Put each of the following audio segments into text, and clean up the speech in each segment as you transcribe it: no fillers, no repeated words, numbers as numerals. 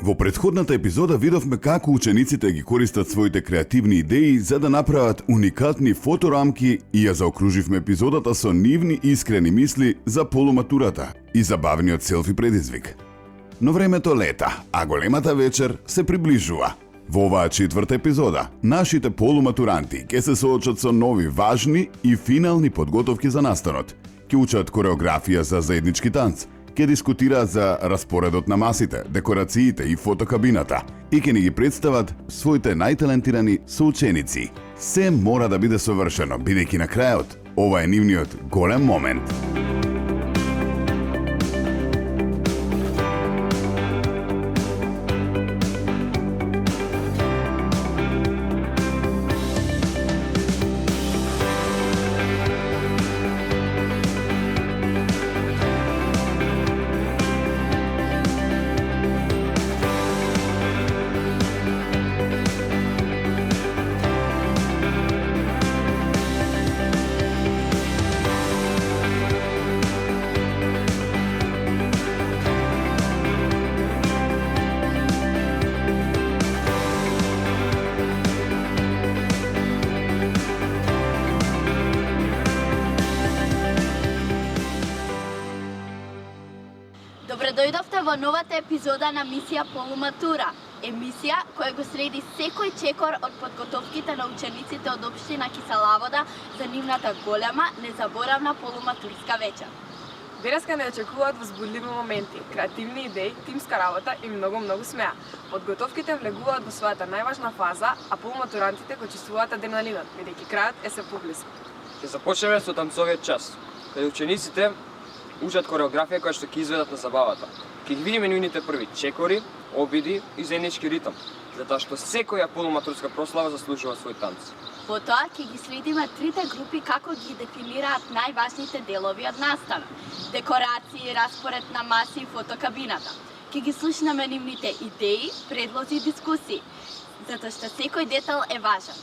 Во претходната епизода видовме како учениците ги користат своите креативни идеи за да направат уникатни фоторамки и ја заокруживме епизодата со нивни искрени мисли за полуматурата и забавниот селфи предизвик. Но времето лета, а големата вечер се приближува. Во оваа четврта епизода, нашите полуматуранти ќе се соочат со нови важни и финални подготовки за настанот. Ќе учат кореографија за заеднички танц, ќе дискутираат за распоредот на масите, декорациите и фотокабината и ќе ни ги представат своите најталентирани соученици. Се мора да биде совршено, бидејќи на крајот ова е нивниот голем момент. Добре дојдовте во новата епизода на Мисија Полуматура, емисија која го следи секој чекор од подготовките на учениците од општина Киселавода за нивната голема, незаборавна полуматурска вечер. Денеска не очекуваат возбудливи моменти, креативни идеи, тимска работа и многу смеа. Подготовките влегуваат во својата најважна фаза, а полуматурантите го чувствуваат адреналинот, бидејќи крајот е се поблиску. Ќе започнеме со танцовиот час, каде учениците учат кореографија која што ќе изведат на забавата. Ќе ги видиме нивните први чекори, обиди и заеднички ритам, затоа што секоја полуматурска прослава заслужува свој танц. Потоа ќе ги следиме трите групи како ги дефинираат најважните делови од настанот: декорации, распоред на маси и фотокабината. Ќе ги слушнеме нивните идеи, предлози и дискусии, затоа што секој детал е важен.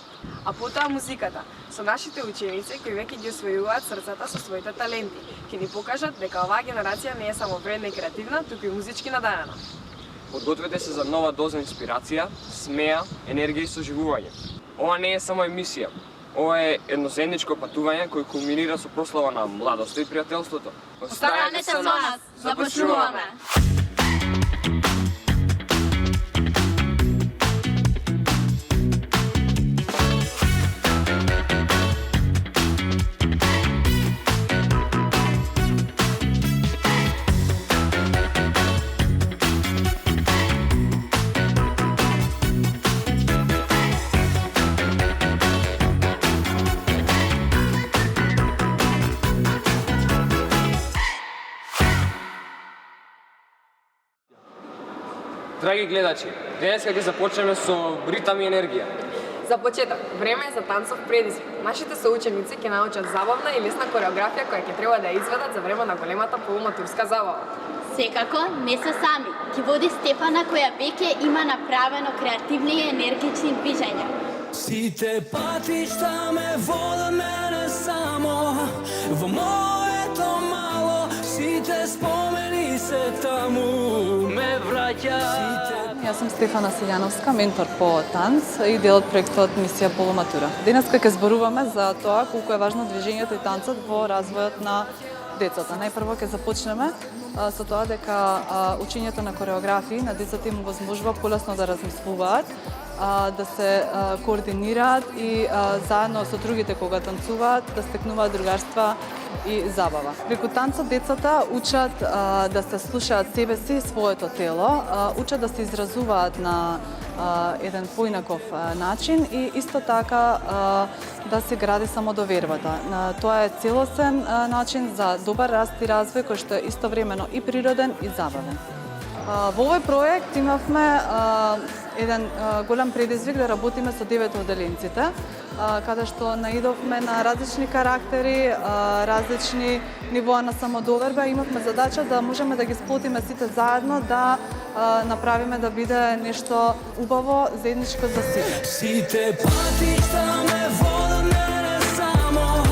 А потоа музиката, со нашите ученици кои веќе ги освојуваат срцата со своите таленти, ќе ни покажат дека оваа генерација не е само вредна и креативна, туку и музички надаена. Подгответе се за нова доза инспирација, смеа, енергија и соживување. Ова не е само емисија, ова е едно заедничко патување кој кулминира со прослава на младоста и пријателството. Останете со нас, започнуваме! Драги гледачи, денеска ќе започнеме со ритам и енергија. За почеток, време е за танцов предизвик. Нашите соученици ќе научат забавна и лесна кореографија која ќе треба да ја изведат за време на големата полуматурска забава. Секако, не се сами. Ќе води Стефана која веќе има направено креативни и енергични движења. Сите патишта ме водат мене само во моето мало, сите спомени се таму ме враќаат. Јас сум Стефана Силјановска, ментор по танц и дел од проектот Мисија Полуматура. Денеска ќе зборуваме за тоа колку е важно движењето и танцот во развојот на децата. Најпрво ќе започнеме со тоа дека учењето на кореографии на децата им возможува полесно да размислуваат, да се координираат и заедно со другите кога танцуваат, да стекнуваат другарства и забава. Преку танцот децата учат да се слушаат себе си и своето тело, учат да се изразуваат на еден поинаков начин и исто така да се гради самодовербата. Тоа е целосен начин за добар раст и развој кој што е истовремено и природен и забавен. Во овој проект имавме еден голем предизвик да работиме со 9 одделенците, каде што наидовме на различни карактери, различни нивоа на самодоверба. Имавме задача да можеме да ги сплотиме сите заедно, да направиме да биде нешто убаво, заедничко за сите. Сите патишта ме водат мене само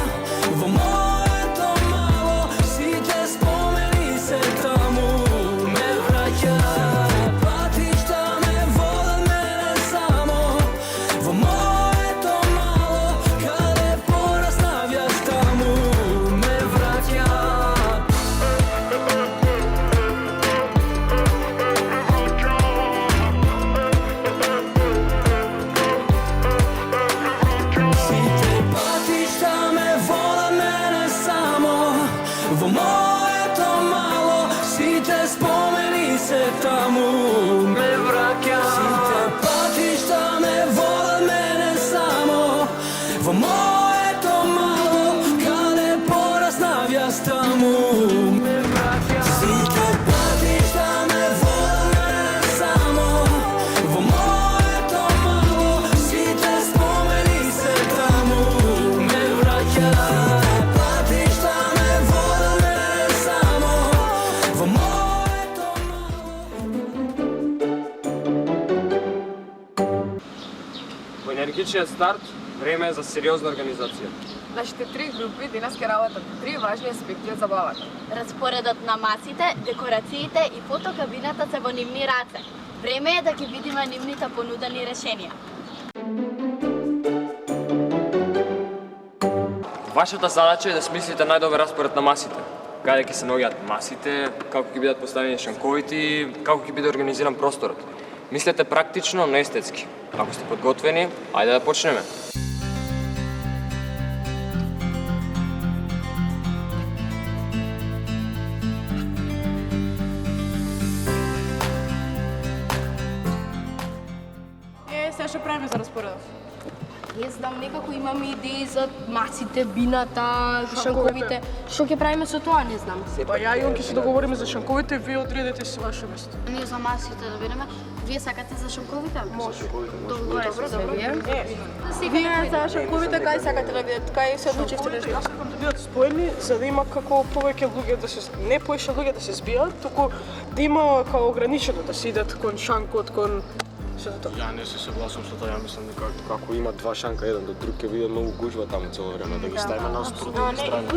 во моето мало, сите спомени се таму ме враќаат. Патишта во моето мало, сите спомени се таму ме враќа. Сите патишта ме водат мене само во моето мало, каде пораснав јас таму ме враќа. Сите патишта ме водат мене само во моето мало, сите спомени се таму ме враќа. Сите патишта ме водат мене само во моето Во енергичниот старт, време е за сериозна организација. Нашите три групи денес ќе работат три важни аспекти од забавата. Распоредот на масите, декорациите и фотокабината се во нивни раце. Време е да ги видиме нивните понудени решенија. Вашата задача е да смислите најдобар распоред на масите. Каде ќе се наоѓаат масите, како ќе бидат поставени шанковите и како ќе биде организиран просторот. Мислете практично, но естетски. Ако сте подготвени, ајде да почнеме. Сега што правиме за распоредот? Не знам, некако имаме идеи за масите, бината, шанковите. Што ќе правиме со тоа, не знам. Па ја и он ќе се договориме за шанковите, вие одредете си ваше место. Ние за масите да бидеме. Вие сакате за шанковите? Може. Добро, вие. Вие за шанковите кај сакате да бидете? Кај се одлучивте да бидете? Сакам да бидат споени, за да има како повеќе луѓе да се не поише луѓе да се збијат, туку да има како ограничено да се идат кон шанкот, кон Ја не се согласувам со тоа, ја мислам дека како има два шанка еден до друг ќе биде многу гужва таму цело време да ги ставиме на спротивни страни.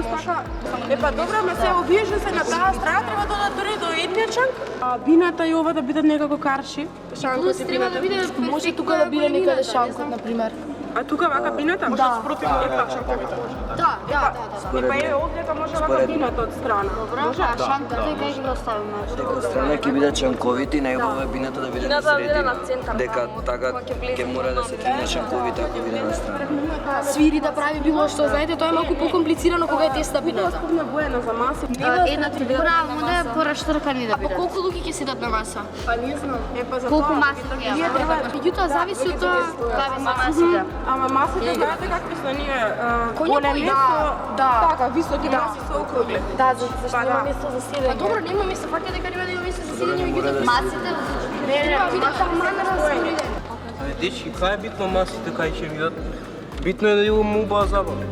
Не, па добро, ама се обижа се на таа страна, треба да одат дури до едниот шанк. А бината и ова да бидат некако карши. Шанкот и Треба да бината. биде може тука да биде некаде шанкот, например. А тука вака бината? Да. Спротивно е шанковите. Да. Па е овдека може вака бината од страна. Добро, а шанката кај ќе го оставиме? Од страна ќе бидат шанковите и најубаво е бината да биде на средина. Дека така ќе мора да се тргне шанковите ако биде на страна. Свири да прави било што, знаете, тоа е малку покомплицирано кога е теста бината. Спомна боена за маси. Една трибуна, да е пораштркани да бидат. А колку луѓе ќе седат на маса? Па не знам. Е па за Колку тоа. маси ќе има? Меѓутоа зависи од тоа какви се масите. Ама масите знаете какви се ние Конјакови, големи да. така високи маси се округли. Да, зашто нема место за седење. Па добро, нема место, факт е дека нема да има место за седење, меѓутоа масите треба видат таман распореден. Дечки, кај е битно масите кај ќе видат? Битно е да имаме убава забава.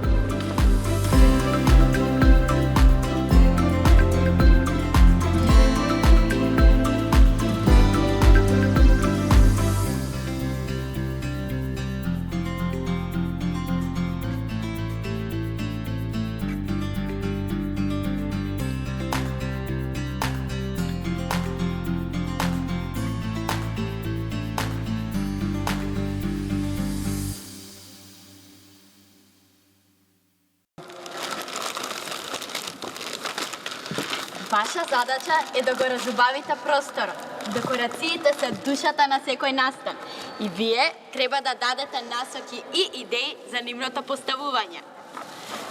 Ваша задача е да го разубавите просторот. Декорациите се душата на секој настан и вие треба да дадете насоки и идеи за нивното поставување.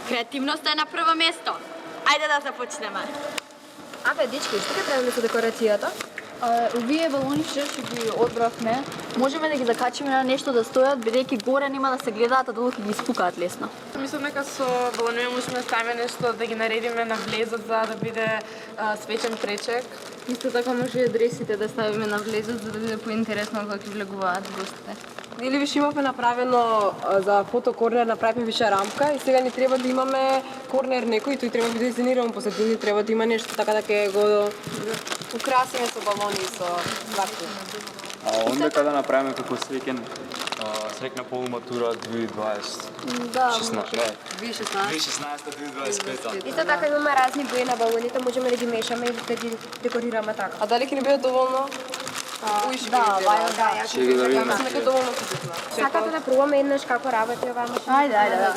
Креативноста е на прво место. Ајде да започнеме. Абе, дечки, што ќе правиме со декорацијата? Овие балони што ги одбравме, можеме да ги закачиме на нешто да стојат, бидејќи горе нема да се гледаат, а долу ќе ги испукаат лесно. Мислам дека со балони можеме да ставиме нешто да ги наредиме на влезот за да биде свечен пречек. Исто така може и адресите да ставиме на влезот за да биде поинтересно кога ќе влегуваат гостите. Или више имавме направено за фотокорнер, направивме више рамка и сега ни треба да имаме корнер некој и тој треба да биде дизајниран посредини, треба да има нешто така да ќе го украсиме со балони и со сварки. А ондека да направиме како среќна полуматура 2020. Да, 16. 2016. Исто така имаме разни бои на балоните, можеме да ги мешаме и да ги декорираме така. А дали ќе ни биде доволно? Да, бајо, да. Ќе ги да видиме. Мислам дека доволно позитивно. Сакате да пробаме еднаш како работи оваа машина? Ајде, да.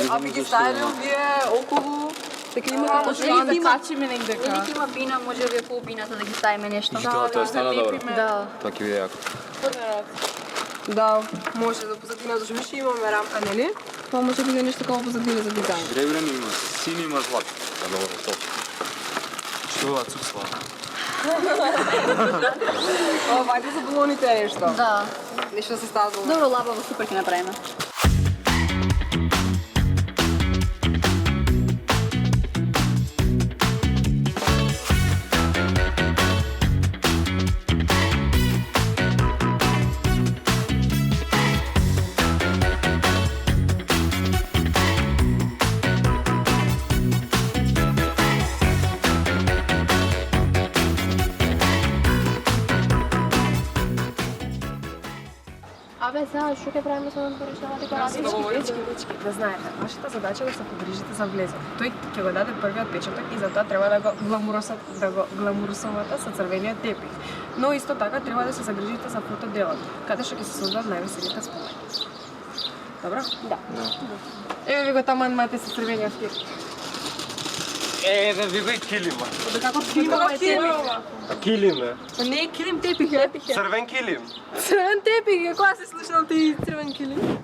Ами ги ставиле овие околу Дека имате почнали да качиме негде. Или ќе има бина, може овие полбината да ги ставиме нешто. Тоа стана добро. Да. Тоа ќе биде јако. Да, може да позадина, зашто више имаме рамка, нели? Тоа може да биде нешто како позадина за дизајн. Сребрени има, сини има злат. Да, добро, тоа. Што е цуцла? Вајде за балоните е нешто. Да. Нешто да се става за Добро, лабаво, супер ќе направиме. Абе, сега, што ќе правиме со надворешната декорација? Дечки, да знаете, вашата задача е да се погрижите за влезот. Тој ќе го даде првиот печаток и затоа треба да го гламуросувате со црвениот тепих. Но исто така треба да се загрижите за фотоделот, каде што ќе се создадат највеселите спомени. Добро? Да. Еве ви го таман мате со црвениот тепих. Еве ви го и килима. Да како килима е тепих? Килиме. Па не е килим, тепих е. Црвен килим. Црвен тепих е, кога се слушнал ти црвен килим?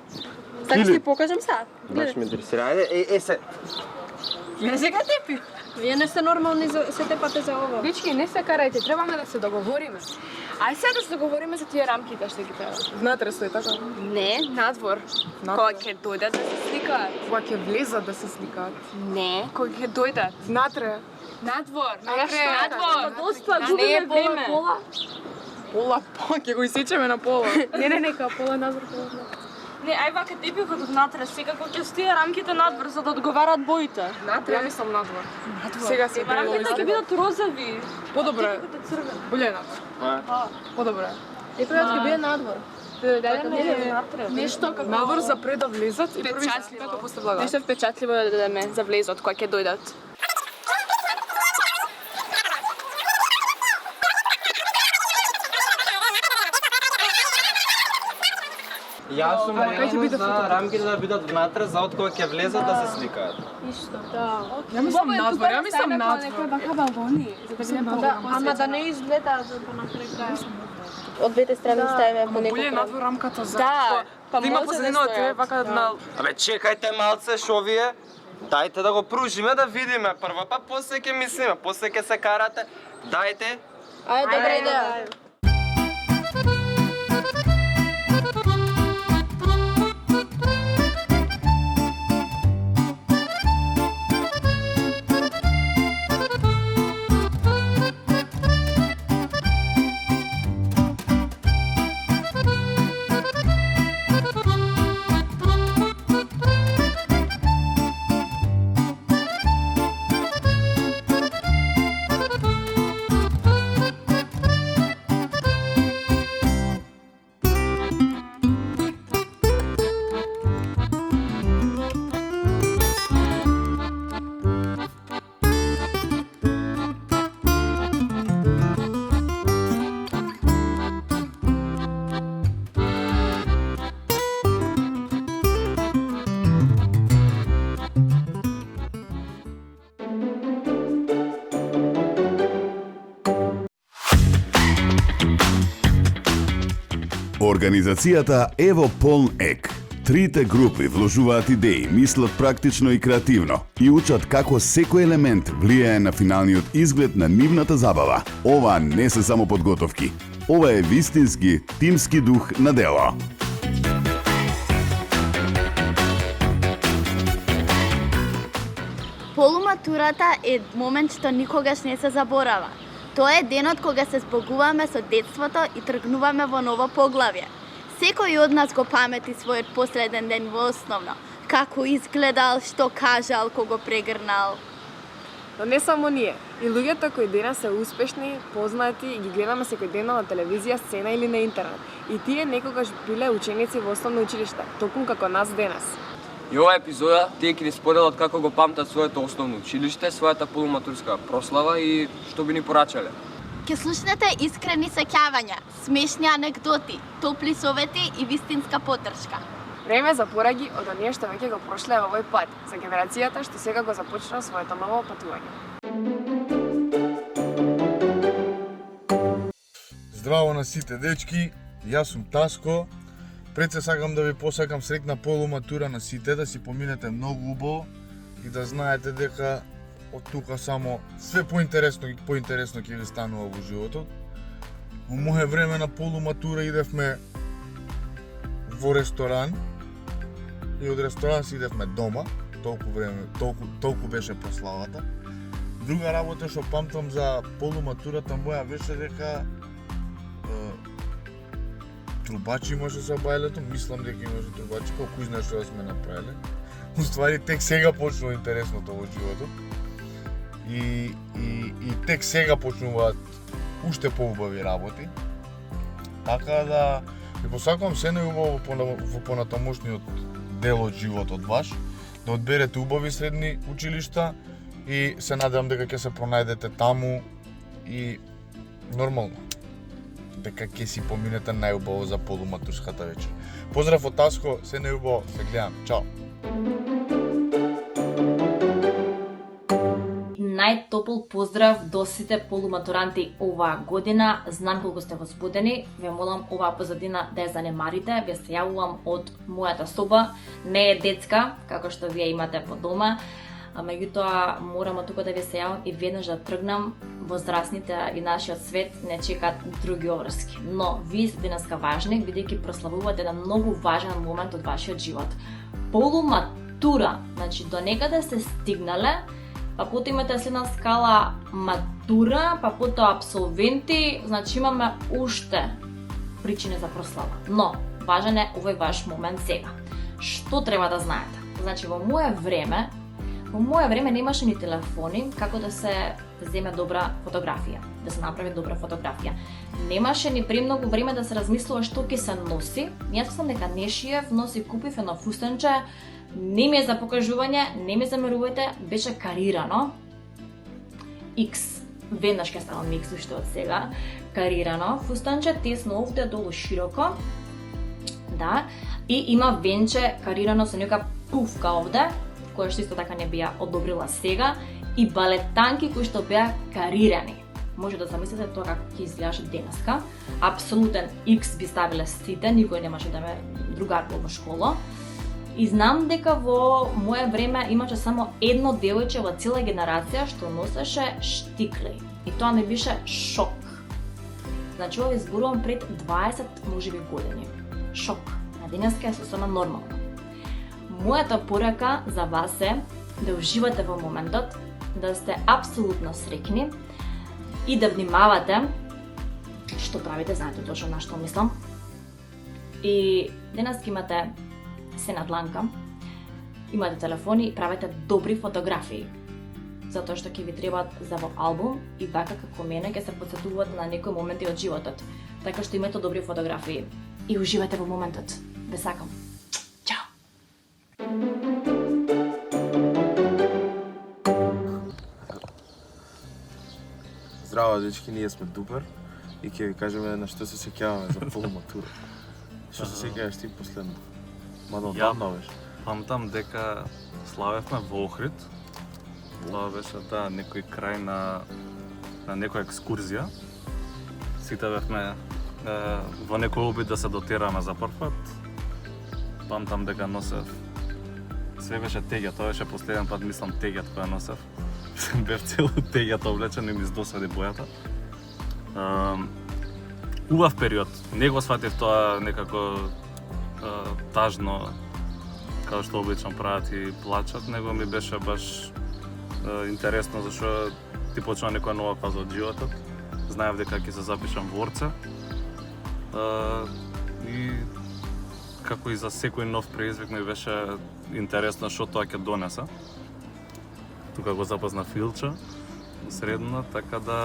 Сакаш ти покажам сега? Баш ме интересира. Ајде, се. Не сега тепих. Вие не сте нормални, се тепате за ова. Дечки, не се карајте, требаме да се договориме. Ај сега да се договориме за тие рамките што ги треба. Внатре стои така? Не, надвор. Кога ќе дојдат да се сликаат. Кога ќе влезат да се сликаат. Не, кога ќе дојдат. Внатре. Надвор. Надвор. Доста губиме време. Пола, ќе го исечеме на пола. Не, нека пола надвор, пола надвор. Не, ај вака тепихот од натре, секако ќе стои рамките надвор за да одговарат боите. Натре, ја мислам надвор. Сега се Рамките ќе бидат розови. Подобре. Боле надвор. Подобре. Тепихот ќе биде надвор. Нешто како Надвор за пред да влезат и први како после влага. Нешто впечатливо да дадеме за влезот кога ќе дојдат. Јас сум кај ќе биде за рамките да бидат внатре за од кога ќе влезат да се сликаат. Ја мислам надвор, ја мислам надвор. Бака балони, за да биде Ама да не изгледа за понапред крај. од двете страни ставиме по Боле некој. надвор рамката за. Да, па Да има може позадина од тебе вака на. Абе, чекајте малце, шо вие? Дајте да го пружиме да видиме прво, па после ќе мислиме, после ќе се карате. Дајте. Ајде, добра идеја. Организацијата Ево Полн Ек. Трите групи вложуваат идеи, мислат практично и креативно и учат како секој елемент влијае на финалниот изглед на нивната забава. Ова не се само подготовки. Ова е вистински тимски дух на дело. Полуматурата е момент што никогаш не се заборава. Тоа е денот кога се збогуваме со детството и тргнуваме во ново поглавје. Секој од нас го памети својот последен ден во основно. Како изгледал, што кажал, кого прегрнал. Но не само ние. И луѓето кои денес се успешни, познати и ги гледаме секој ден на телевизија, сцена или на интернет. И тие некогаш биле ученици во основно училиште, токму како нас денес. И ова епизода тие ќе ни споделат како го памтат своето основно училиште, својата полуматурска прослава и што би ни порачале. Ке слушнете искрени сеќавања, смешни анекдоти, топли совети и вистинска поддршка. Време за пораги од оние што веќе го прошле овој пат, за генерацијата што сега го започна своето ново патување. Здраво на сите дечки, јас сум Таско. Пред се сакам да ви посакам среќна полуматура на сите, да си поминете многу убаво и да знаете дека од тука само све поинтересно ќе ви станува во животот. Во мое време на полуматура идевме во ресторан и од ресторан си идевме дома, толку беше прославата. Друга работа што памтам за полуматурата моја беше дека трубачи може за бајлето, мислам дека имаше трубачи, колку знаеш што да сме направиле. Уствари тек сега почнува интересното во животот. И тек сега почнуваат уште поубави работи. Така да ви посакувам се најубаво во понатамошниот дел од животот ваш, да одберете убави средни училишта и се надевам дека ќе се пронајдете таму и нормално дека ќе си поминете најубаво за полуматурската вечер. Поздрав од Таско, се најубаво, се гледам. Чао. Најтопол поздрав до сите полуматуранти оваа година. Знам колку сте возбудени. Ве молам оваа позадина да ја занемарите. Ве се јавувам од мојата соба. Не е детска, како што вие имате по дома. Меѓутоа, морам од тука да ви се јавам и веднаш да тргнам. Возрастните и нашиот свет не чекаат други обврски. Но вие сте денеска важни, бидејќи прославувате еден многу важен момент од вашиот живот. Полуматура, значи до некаде сте стигнале, па потоа имате следна скала матура, па потоа апсолвенти, значи имаме уште причини за прослава. Но, важен е овој ваш момент сега. Што треба да знаете? Значи, во моје време немаше ни телефони како да се земе добра фотографија, да се направи добра фотографија. Немаше ни премногу време да се размислува што ќе се носи. Јас сум дека не шиев, но си купив едно фустанче, не ми е за покажување, не ми замерувајте, беше карирано. X, веднаш ќе ставам X уште од сега. Карирано, фустанче тесно овде, долу широко. Да, и има венче карирано со нека пуфка овде, која што исто така не бија одобрила сега, и балетанки кои што беа карирани. Може да замислите тоа како ќе изгледаше денеска. Апсолутен X би ставиле сите, никој немаше да ме другар во школа. И знам дека во моје време имаше само едно девојче во цела генерација што носеше штикли. И тоа ми беше шок. Значи, ова изборувам пред 20 можеби години. Шок. На денеска е сосема нормално. Мојата порака за вас е да уживате во моментот, да сте апсолутно среќни и да внимавате што правите, знаете точно на што мислам. И денеска имате се на дланка, имате телефони и правите добри фотографии, затоа што ќе ви требаат за во албум и вака како мене ќе се потсетувате на некои моменти од животот. Така што имате добри фотографии и уживате во моментот. Ве сакам. Чао. Здраво, дечки, ние сме Дупер и ќе ви кажеме на што се сеќаваме за полуматура. Што се сеќаваш ти последно? Мада одамна беше. Памтам дека славевме во Охрид. Тоа беше некој крај на некоја екскурзија. Сите бевме во некој обид да се дотераме за прв пат. Памтам дека носев све беше тегја, тоа беше последен пат мислам тегјат која носев. Бев цело тегјата облечен и ми издосади бојата. Убав период, не го сватив тоа некако тажно, како што обично прават и плачат, него ми беше баш интересно зашто ти почна некоја нова фаза од животот. Знаев дека ќе се запишам во Орце. И како и за секој нов преизвик ми беше интересно што тоа ќе донесе. Тука го запозна Филча, средна, така да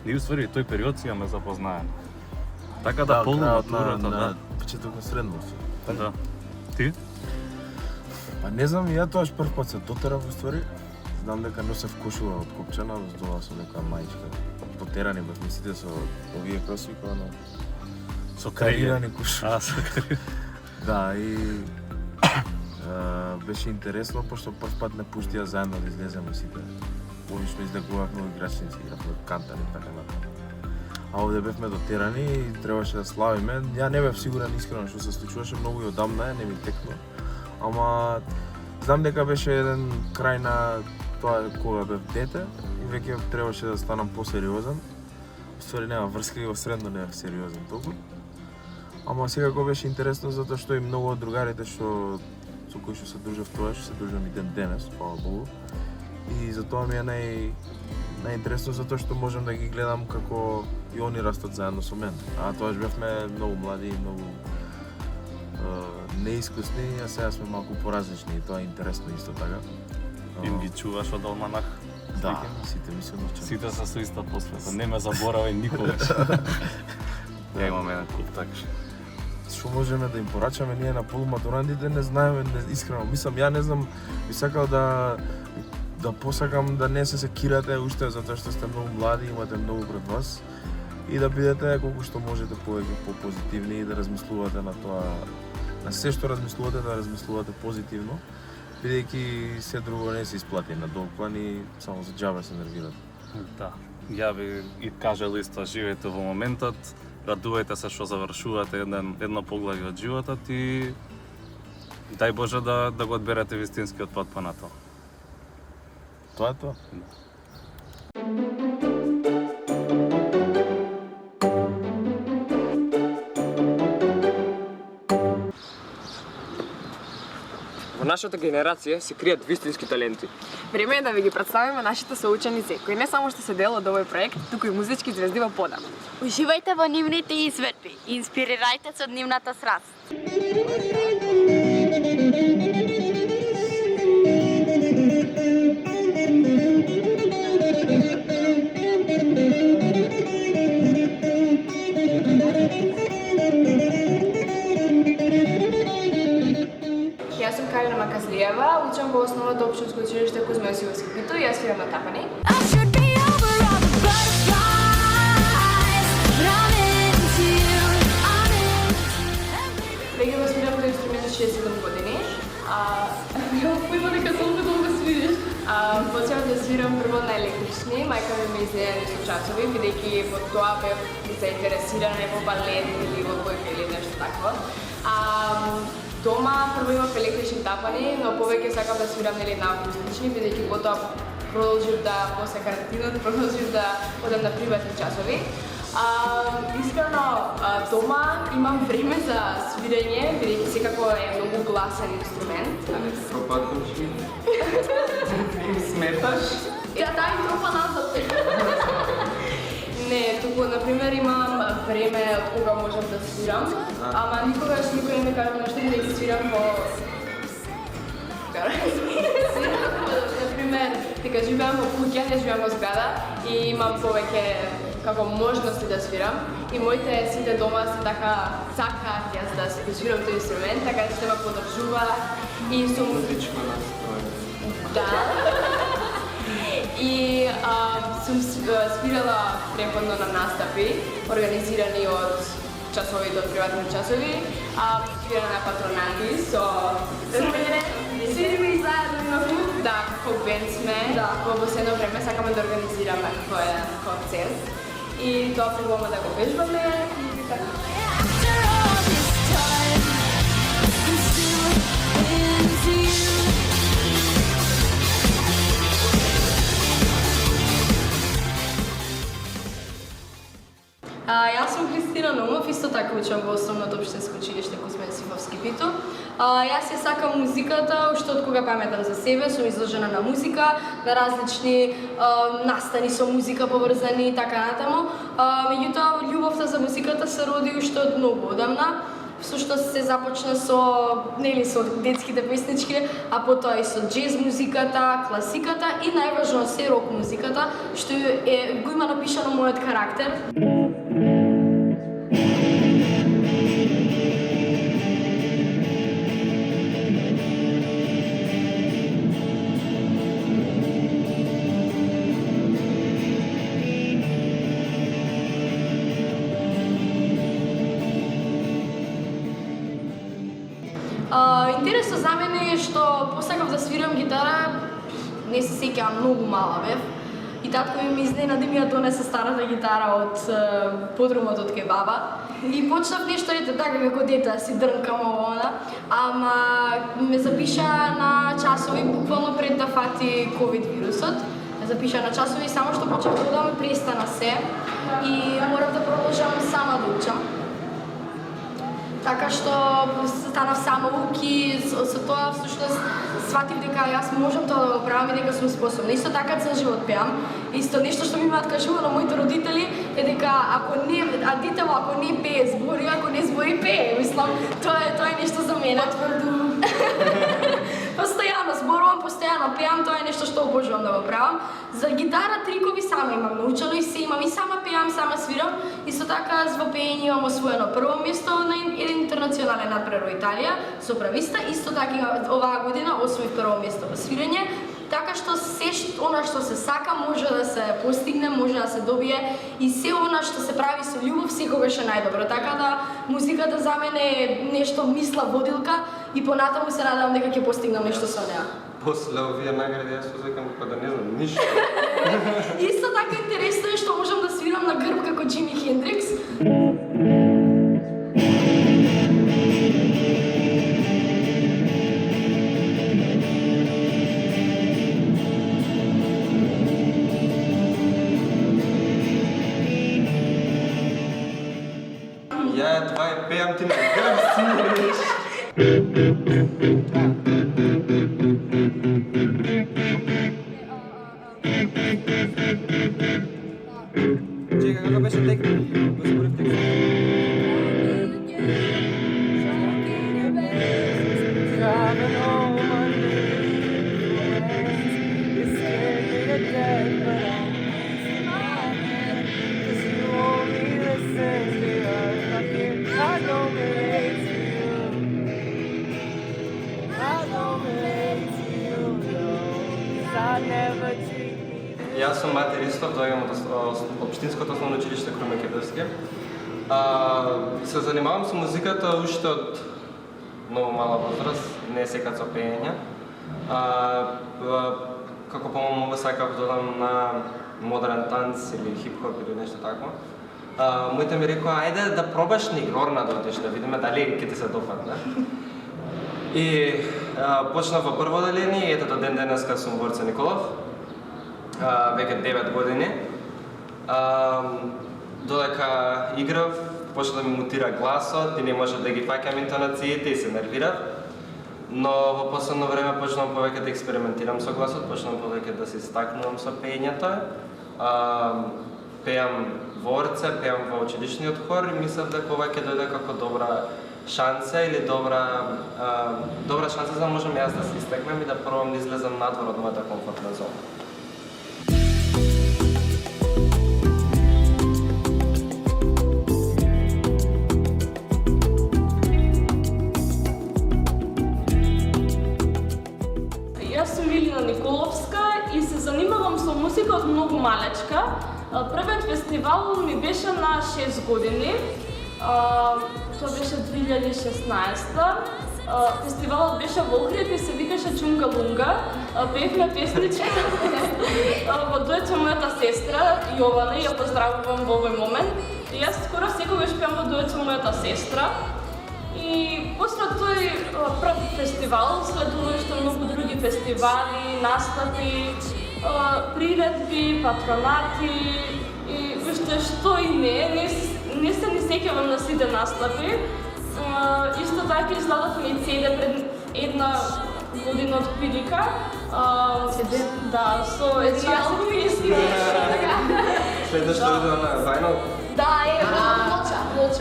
ние уствари тој период си ја ме запознаем. Така да полуматурата, да. Почеток на средно си. Да. Ти? Па не знам, ја тоаш прв пат се дотерав уствари. Знам дека носев кошула од копчена, доа со нека мајчка. Потерани бев мислите со овие кросови, но со карирани кошули. Со карирани. Да, и беше интересно, пошто прв пат не пуштија заедно да излеземе сите. Обично излегувавме во играчници, игравме кантари и така натаму. А овде бевме дотерани и требаше да славиме. Ја не бев сигурен искрено што се случуваше, многу и одамна не ми текно. Ама знам дека беше еден крај на тоа кога бев дете и веќе требаше да станам посериозен. Ствари нема врска и во средно не бев сериозен толку. Ама секако беше интересно затоа што и многу од другарите со кои што се дружев тогаш, се дружам и ден денес, фала Богу. И затоа ми е најинтересно затоа што можам да ги гледам како и они растат заедно со мен. А тогаш бевме многу млади и многу неискусни, а сега сме малку поразлични и тоа е интересно исто така. Им ги чуваш од Алманах? Да, сите ми се навчени. Сите се со иста посвета, не ме заборавај никогаш. Ја имаме еден куп такши. Што можеме да им порачаме ние на полуматурантите, не знаеме, искрено. Мислам, ја не знам, би сакал да посакам да не се секирате уште затоа што сте многу млади, имате многу пред вас и да бидете колку што можете повеќе попозитивни и да размислувате на тоа, на се што размислувате, да размислувате позитивно, бидејќи се друго не се исплати на долг план и само за џабе се нервирате. Да, ја би и кажал исто, живеете во моментот, радувајте се што завршувате едно поглавје од животот и дај Боже да го одберете вистинскиот пат понатаму. Тоа е тоа. Во нашата генерација се кријат вистински таленти. Време е да ви ги представиме нашите соученици, кои не само што се дел од овој проект, туку и музички звезди во пода. Уживајте во нивните изведби и инспирирајте се од нивната сраст. Јас сум Карина Маказлиева, учам во основното општинско училиште Кузма Јосифовски Пито и јас свирам на тапани. Веќе го свирам тој инструмент 67 години. Појма дека толку долго свириш. Почнав да свирам прво на електрични, мајка ми излеја нешто часови, бидејќи во тоа бев заинтересирана во балет или во бојка или нешто такво. Дома прво имав електрични тапани, но повеќе сакам да свирам на акустични, бидејќи потоа продолжив после карантинот, продолжив да одам на приватни часови. Искрено, дома имам време за свирење, бидејќи секако е многу гласен инструмент. Пропаднаш ли? Сметаш? Ја дај тропа назад. Не, туку, например, имам време од кога можам да свирам, ама никогаш никој не ме кажа нешто бидејќи свирам во например, дека живеам во куќа, не живеам во зграда и имам повеќе како можности да свирам и моите сите дома се така сакаат јас да свирам тој инструмент, така да се ме поддржува и сум Музичко настроен. Да. И сум свирала преходно на настапи, организирани од часови до приватни часови, свирана на патронати со сите ми заедно имаме. Да, како бенд сме, во последно време сакаме да организираме како еден концерт и тоа пробуваме да го вежбаме и така. Јас сум Христина Наумов, исто така учам во основното општинско училиште Кузма Јосифовски Пито. Јас ја сакам музиката, уште од кога паметам за себе, сум изложена на музика, на различни настани со музика поврзани и така натаму. Меѓутоа, љубовта за музиката се роди уште од многу одамна. Всушност се започна со детските песнички, а потоа и со џез музиката, класиката и најважно се рок музиката, што го има напишано мојот карактер. Интересно за мене е што посакав да свирам гитара, не се сеќавам, многу мала бев. И татко ми изненади ми ја донесе старата гитара од подрумот од кебаба. И почнав нешто ете така како дете, си дрнкам ово, ама ме запиша на часови буквално пред да фати ковид вирусот. Ме запиша на часови само што почнав да ме престана се и морав да продолжам сама да учам. Така што станав сама уки, со тоа всушност сватив дека јас можам тоа да го правам и дека сум способна. Исто така цел живот пеам. Исто нешто што ми имаат кажувано моите родители е дека ако не детево ако не пее збори, ако не збори пее. Мислам, тоа е нешто за мене. Потврдувам. Постојано зборувам, постојано пеам, тоа е нешто што обожувам да го правам. За гитара трикови сама имам научено и се имам и сама пеам, сама свирам. Исто така во пеење имам освоено прво место на еден интернационален надпревар во Италија, соправиста. Исто така оваа година освоив прво место во свирење. Така што се она што се сака може да се постигне, може да се добие и се она што се прави со љубов секогаш е најдобро. Така да музиката за мене е нешто мисла водилка и понатаму се надевам дека ќе постигнам нешто со неа. После овие награди јас возекам дека да не знам ништо. Исто така интересно е што можам да свирам на грб како Џими Хендрикс. Ја това е пеам ти на грб свириш. Чека, како беше тек? Го спорив текст. Јас сум Мате Ристов, доаѓам од Општинското основно училиште Крум Македонски. Се занимавам со музиката уште од многу мала возраст, не секад со пеење. Како помалку сакав да додам на модерен танц или хип-хоп или нешто такво. Моите ми рекоа, ајде да пробаш на игрорна да одиш, да видиме дали ќе ти се допадне. И почнав во прво одделение и ето до ден денеска сум во Орце Николов. Веќе 9 години. Додека играв, почна да ми мутира гласот и не може да ги фаќам интонациите и се нервирав. Но во последно време почнав повеќе да експериментирам со гласот, почнав повеќе да се истакнувам со пеењето. Пеам во Орце, пеам во училишниот хор и мислев дека ова ќе дојде како добра шанса или добра шанса за да можам јас да се истекнам и да пробам да излезам надвор од мојата комфортна зона. Јас сум Илина Николовска и се занимавам со музика од многу малечка. Првиот фестивал ми беше на 6 години. Тоа беше 2016. Фестивалот беше во Охрид и се викаше Чунга Лунга. Пеевме песнички во дует со мојата сестра Јована, ја поздравувам во овој момент. И јас скоро секогаш пеам во дует со мојата сестра. И после тој прв фестивал следува уште многу други фестивали, настапи, приредби, патронати и уште што и не се ни сеќавам на сите настапи. Исто така изладовме и CD пред една година од прилика. Да, со 11 песни. Следно што иде на вајнал? Да,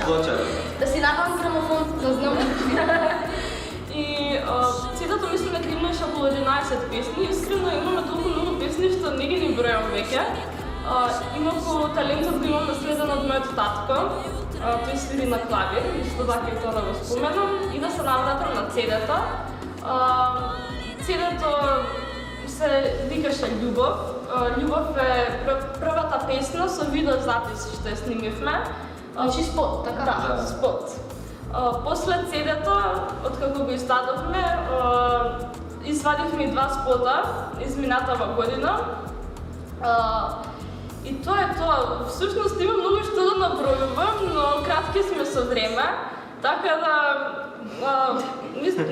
Плоча. Да си набавам грамофон, да знам. И CD-то мислам дека имаше околу 11 песни. Искрено имаме толку многу песни што не ги ни бројам веќе. Инаку талентот го имам наследен од мојот татко. Тој свири на клавир, исто така и тоа да го споменам. И да се навратам на CD-то. CD-то се викаше Љубов. Љубов е првата песна со видеозапис што ја снимивме. Значи спот, така? Да, спот. После CD-то, откако го издадовме, извадивме 2 спота изминатава година. И тоа е тоа. Всушност има многу што да набројувам, но кратки сме со време, така да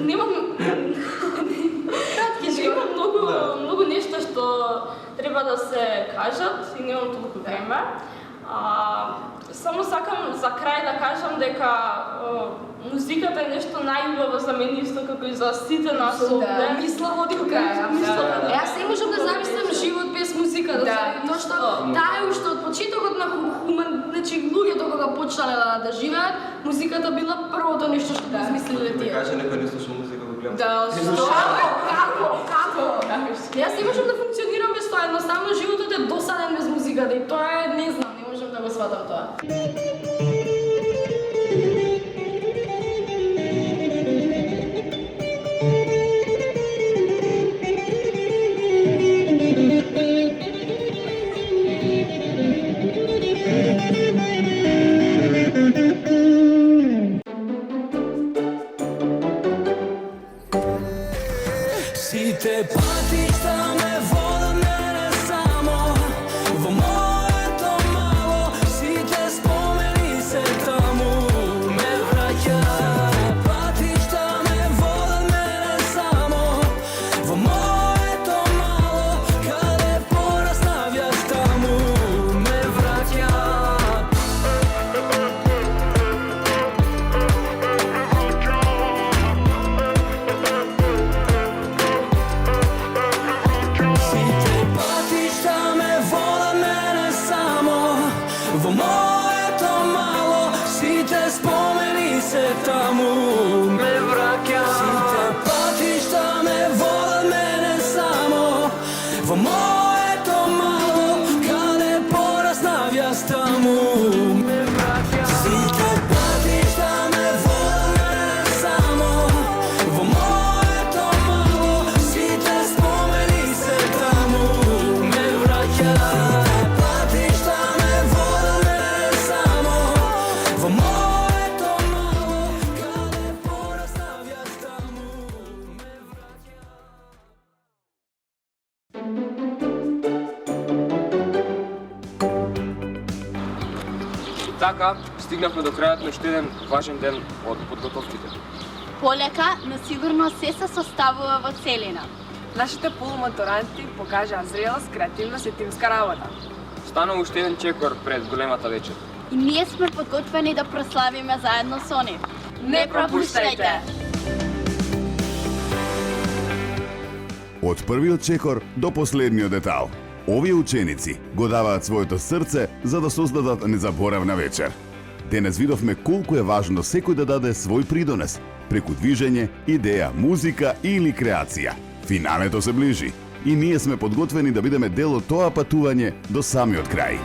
немам многу нешта што треба да се кажат и немам толку време. Само сакам за крај да кажам дека музиката е нешто најубаво за мене исто како и за сите нас овде. Мисла води до крај. Јас не можам да замислам живот без музика, тоа што таа е уште од почетокот на значи луѓето кога почнале да живеат, музиката била првото нешто што го измислиле тие. Каже некој не слуша музика, го гледам. Да, како? Јас не можам да функционирам без тоа, едноставно животот е досаден без музиката и тоа е, не знам, не можам да го сватам тоа. Сите патишта ме водат мене само во моето мало, сите спомени се таму ме враќаат. Патишта ме водат мене само во моето мало, каде пораснавјаш таму ме враќаат. Во моето мало, сите спомени се таму ме враќаат. Сите патишта ме водат мене само во моето мало, каде пораснавјаш таму ме враќаат. Сите патишта ме водат мене само во моето мало, сите спомени се таму ме враќаат. Така, стигнавме до крајот на уште еден важен ден од подготовките. Полека, но сигурно се составува во целина. Нашите полуматуранти покажаа зрелост, креативност и тимска работа. Стана уште еден чекор пред големата вечер. И ние сме подготвени да прославиме заедно со нив. Не пропуштајте! Од првиот чекор до последниот детал. Овие ученици го даваат своето срце за да создадат незаборавна вечер. Денес видовме колку е важно секој да даде свој придонес, преку движење, идеја, музика или креација. Финалето се ближи и ние сме подготвени да бидеме дел од тоа патување до самиот крај.